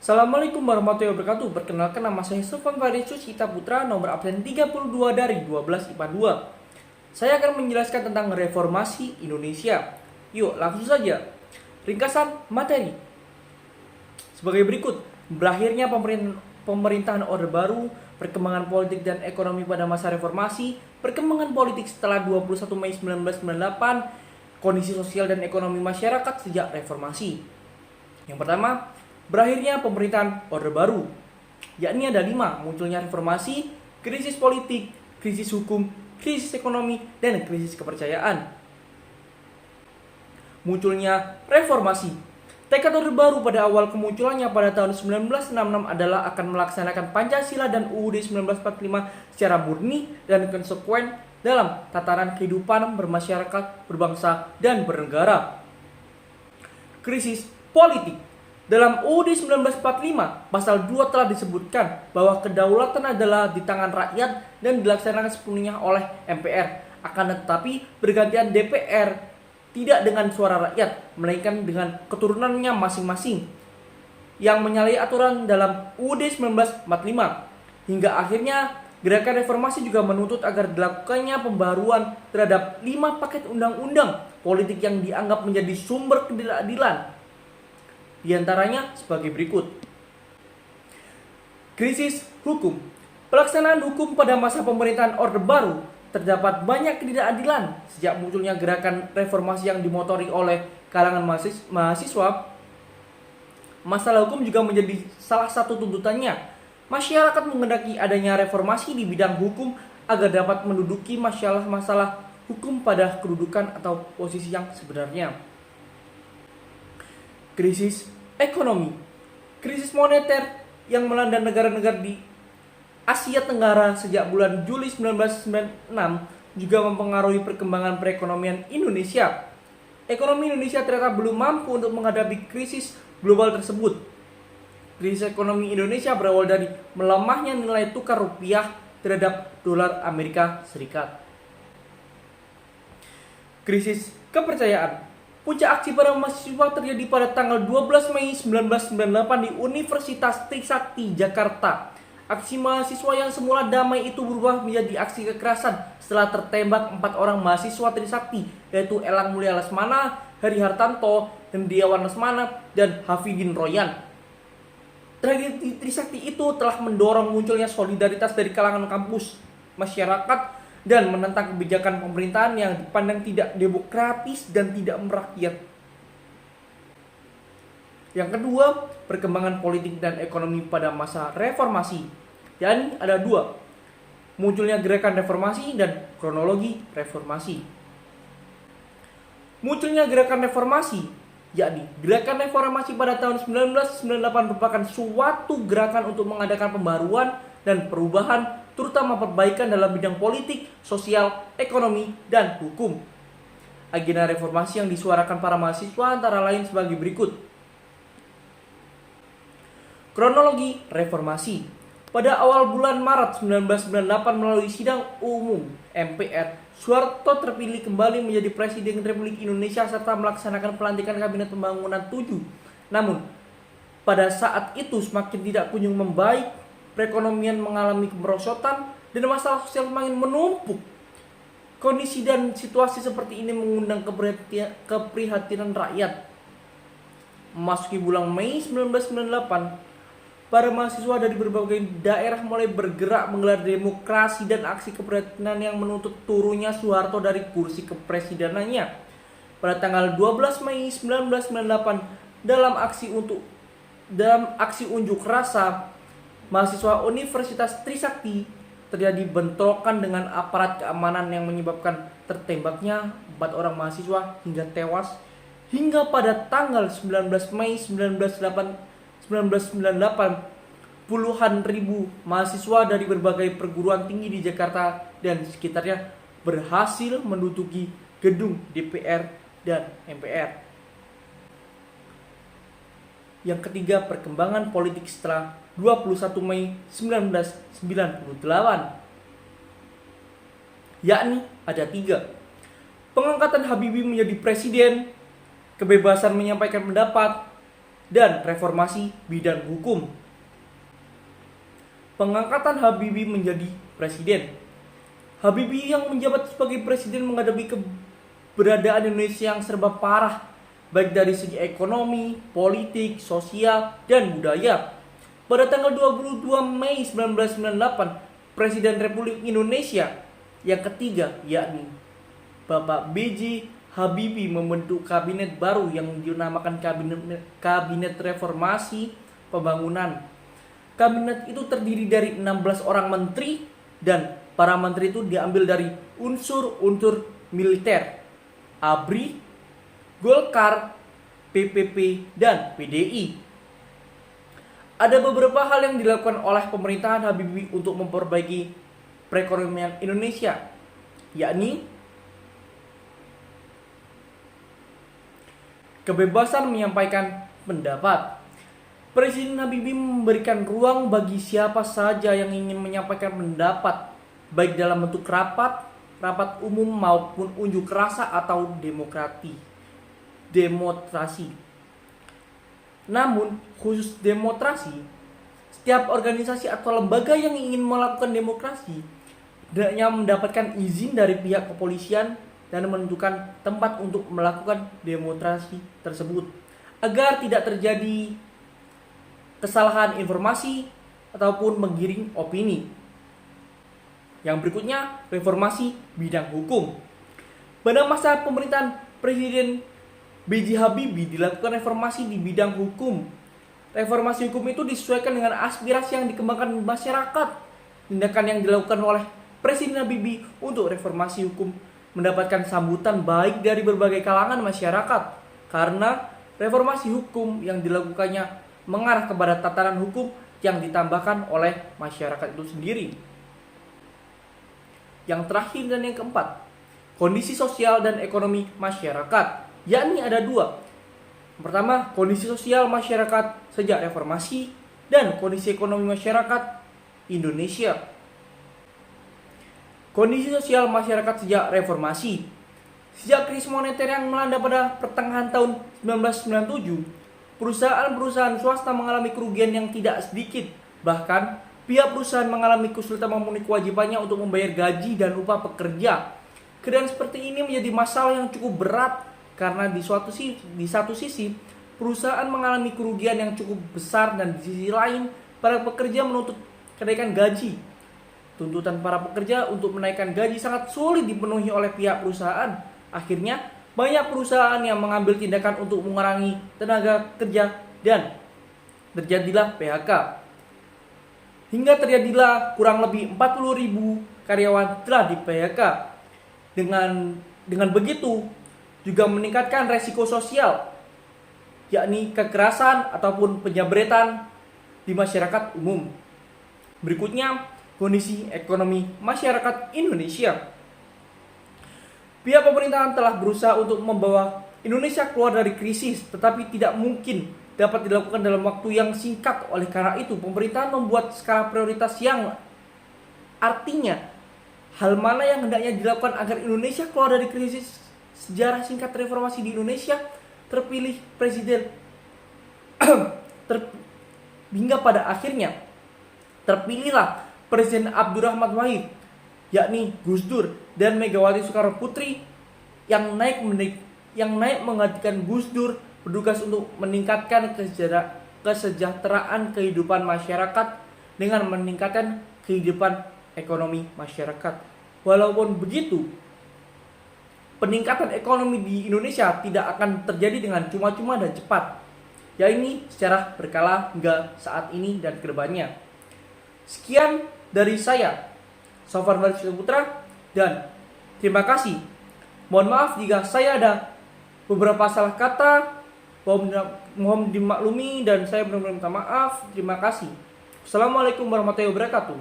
Assalamualaikum warahmatullahi wabarakatuh. Perkenalkan, nama saya Sofwan Farisus Ita Putra, nomor absen 32 dari 12 IPA 2. Saya akan menjelaskan tentang reformasi Indonesia. Yuk, langsung saja. Ringkasan materi sebagai berikut. Berakhirnya pemerintahan Orde Baru, perkembangan politik dan ekonomi pada masa reformasi, perkembangan politik setelah 21 Mei 1998, kondisi sosial dan ekonomi masyarakat sejak reformasi. Yang pertama, berakhirnya pemerintahan Orde Baru, yakni ada 5, munculnya reformasi, krisis politik, krisis hukum, krisis ekonomi, dan krisis kepercayaan. Munculnya reformasi. Tekad Orde Baru pada awal kemunculannya pada tahun 1966 adalah akan melaksanakan Pancasila dan UUD 1945 secara murni dan konsekuen dalam tataran kehidupan bermasyarakat, berbangsa, dan bernegara. Krisis politik. Dalam UUD 1945, pasal 2 telah disebutkan bahwa kedaulatan adalah di tangan rakyat dan dilaksanakan sepenuhnya oleh MPR. Akan tetapi, bergantian DPR tidak dengan suara rakyat, melainkan dengan keturunannya masing-masing yang menyalahi aturan dalam UUD 1945. Hingga akhirnya, gerakan reformasi juga menuntut agar dilakukannya pembaruan terhadap 5 paket undang-undang politik yang dianggap menjadi sumber ketidakadilan. Di antaranya sebagai berikut. Krisis hukum. Pelaksanaan hukum pada masa pemerintahan Orde Baru terdapat banyak ketidakadilan sejak munculnya gerakan reformasi yang dimotori oleh kalangan mahasiswa. Masalah hukum juga menjadi salah satu tuntutannya. Masyarakat menghendaki adanya reformasi di bidang hukum agar dapat menduduki masalah-masalah hukum pada kedudukan atau posisi yang sebenarnya. Krisis ekonomi. Krisis moneter yang melanda negara-negara di Asia Tenggara sejak bulan Juli 1996 juga mempengaruhi perkembangan perekonomian Indonesia. Ekonomi Indonesia ternyata belum mampu untuk menghadapi krisis global tersebut. Krisis ekonomi Indonesia berawal dari melemahnya nilai tukar rupiah terhadap dolar Amerika Serikat. Krisis kepercayaan. Puncak aksi para mahasiswa terjadi pada tanggal 12 Mei 1998 di Universitas Trisakti, Jakarta. Aksi mahasiswa yang semula damai itu berubah menjadi aksi kekerasan setelah tertembak 4 orang mahasiswa Trisakti, yaitu Elang Mulia Lesmana, Heri Hartanto, Hendiawan Lesmana, dan Hafidin Royan. Tragedi Trisakti itu telah mendorong munculnya solidaritas dari kalangan kampus, masyarakat, dan menentang kebijakan pemerintahan yang dipandang tidak demokratis dan tidak merakyat. Yang kedua, perkembangan politik dan ekonomi pada masa reformasi. Dan ada 2, munculnya gerakan reformasi dan kronologi reformasi. Munculnya gerakan reformasi, yakni gerakan reformasi pada tahun 1998 merupakan suatu gerakan untuk mengadakan pembaruan dan perubahan, terutama perbaikan dalam bidang politik, sosial, ekonomi, dan hukum. Agenda reformasi yang disuarakan para mahasiswa antara lain sebagai berikut. Kronologi reformasi. Pada awal bulan Maret 1998 melalui sidang umum MPR, Soeharto terpilih kembali menjadi Presiden Republik Indonesia serta melaksanakan pelantikan Kabinet Pembangunan 7. Namun, pada saat itu semakin tidak kunjung membaik, perekonomian mengalami kemerosotan dan masalah sosial semakin menumpuk. Kondisi dan situasi seperti ini mengundang keprihatinan rakyat. Memasuki bulan Mei 1998, para mahasiswa dari berbagai daerah mulai bergerak menggelar demonstrasi dan aksi keprihatinan yang menuntut turunnya Soeharto dari kursi kepresidenannya. Pada tanggal 12 Mei 1998, dalam aksi unjuk rasa mahasiswa Universitas Trisakti terjadi bentrokan dengan aparat keamanan yang menyebabkan tertembaknya 4 orang mahasiswa hingga tewas. Hingga pada tanggal 19 Mei 1998, puluhan ribu mahasiswa dari berbagai perguruan tinggi di Jakarta dan sekitarnya berhasil menduduki gedung DPR dan MPR. Yang ketiga, perkembangan politik setelah 21 Mei 1998, yakni ada 3. Pengangkatan Habibie menjadi presiden, kebebasan menyampaikan pendapat, dan reformasi bidang hukum. Pengangkatan Habibie menjadi presiden. Habibie yang menjabat sebagai presiden menghadapi keberadaan Indonesia yang serba parah, baik dari segi ekonomi, politik, sosial, dan budaya. Pada tanggal 22 Mei 1998, Presiden Republik Indonesia yang ketiga, yakni Bapak B.J. Habibie, membentuk kabinet baru yang dinamakan Kabinet Reformasi Pembangunan. Kabinet itu terdiri dari 16 orang menteri, dan para menteri itu diambil dari unsur-unsur militer, ABRI, Golkar, PPP, dan PDI. Ada beberapa hal yang dilakukan oleh pemerintahan Habibie untuk memperbaiki perekonomian Indonesia, yakni kebebasan menyampaikan pendapat. Presiden Habibie memberikan ruang bagi siapa saja yang ingin menyampaikan pendapat, baik dalam bentuk rapat umum maupun unjuk rasa atau demonstrasi. Namun, khusus demonstrasi, setiap organisasi atau lembaga yang ingin melakukan demokrasi hendaknya mendapatkan izin dari pihak kepolisian dan menentukan tempat untuk melakukan demonstrasi tersebut, agar tidak terjadi kesalahan informasi ataupun menggiring opini. Yang berikutnya, reformasi bidang hukum. Pada masa pemerintahan Presiden B.J. Habibie dilakukan reformasi di bidang hukum. Reformasi hukum itu disesuaikan dengan aspirasi yang dikembangkan masyarakat. Tindakan yang dilakukan oleh Presiden Habibie untuk reformasi hukum mendapatkan sambutan baik dari berbagai kalangan masyarakat, karena reformasi hukum yang dilakukannya mengarah kepada tatanan hukum yang ditambahkan oleh masyarakat itu sendiri. Yang terakhir dan yang keempat, kondisi sosial dan ekonomi masyarakat, yakni ada dua. Pertama, kondisi sosial masyarakat sejak reformasi dan kondisi ekonomi masyarakat Indonesia. Kondisi sosial masyarakat sejak reformasi. Sejak krisis moneter yang melanda pada pertengahan tahun 1997, perusahaan-perusahaan swasta mengalami kerugian yang tidak sedikit. Bahkan, pihak perusahaan mengalami kesulitan memenuhi kewajibannya untuk membayar gaji dan upah pekerja. Keadaan seperti ini menjadi masalah yang cukup berat, karena di satu sisi, perusahaan mengalami kerugian yang cukup besar, dan di sisi lain, para pekerja menuntut kenaikan gaji. Tuntutan para pekerja untuk menaikkan gaji sangat sulit dipenuhi oleh pihak perusahaan. Akhirnya, banyak perusahaan yang mengambil tindakan untuk mengurangi tenaga kerja dan terjadilah PHK. Hingga terjadilah kurang lebih 40.000 karyawan telah di PHK. Dengan begitu juga meningkatkan resiko sosial, yakni kekerasan ataupun penjabretan di masyarakat umum. Berikutnya, kondisi ekonomi masyarakat Indonesia. Pihak pemerintahan telah berusaha untuk membawa Indonesia keluar dari krisis, tetapi tidak mungkin dapat dilakukan dalam waktu yang singkat. Oleh karena itu, pemerintahan membuat skala prioritas yang artinya hal mana yang hendaknya dilakukan agar Indonesia keluar dari krisis. Sejarah singkat reformasi di Indonesia, terpilih presiden hingga pada akhirnya terpilihlah Presiden Abdurrahman Wahid, yakni Gus Dur dan Megawati Soekarno Putri, yang naik menggantikan Gus Dur, bertugas untuk meningkatkan kesejahteraan kehidupan masyarakat dengan meningkatkan kehidupan ekonomi masyarakat. Walaupun begitu, peningkatan ekonomi di Indonesia tidak akan terjadi dengan cuma-cuma dan cepat, yakni secara berkala hingga saat ini dan kedepannya. Sekian dari saya, Sofwan Faris Putra, dan terima kasih. Mohon maaf jika saya ada beberapa salah kata, mohon dimaklumi dan saya benar-benar minta maaf. Terima kasih. Assalamualaikum warahmatullahi wabarakatuh.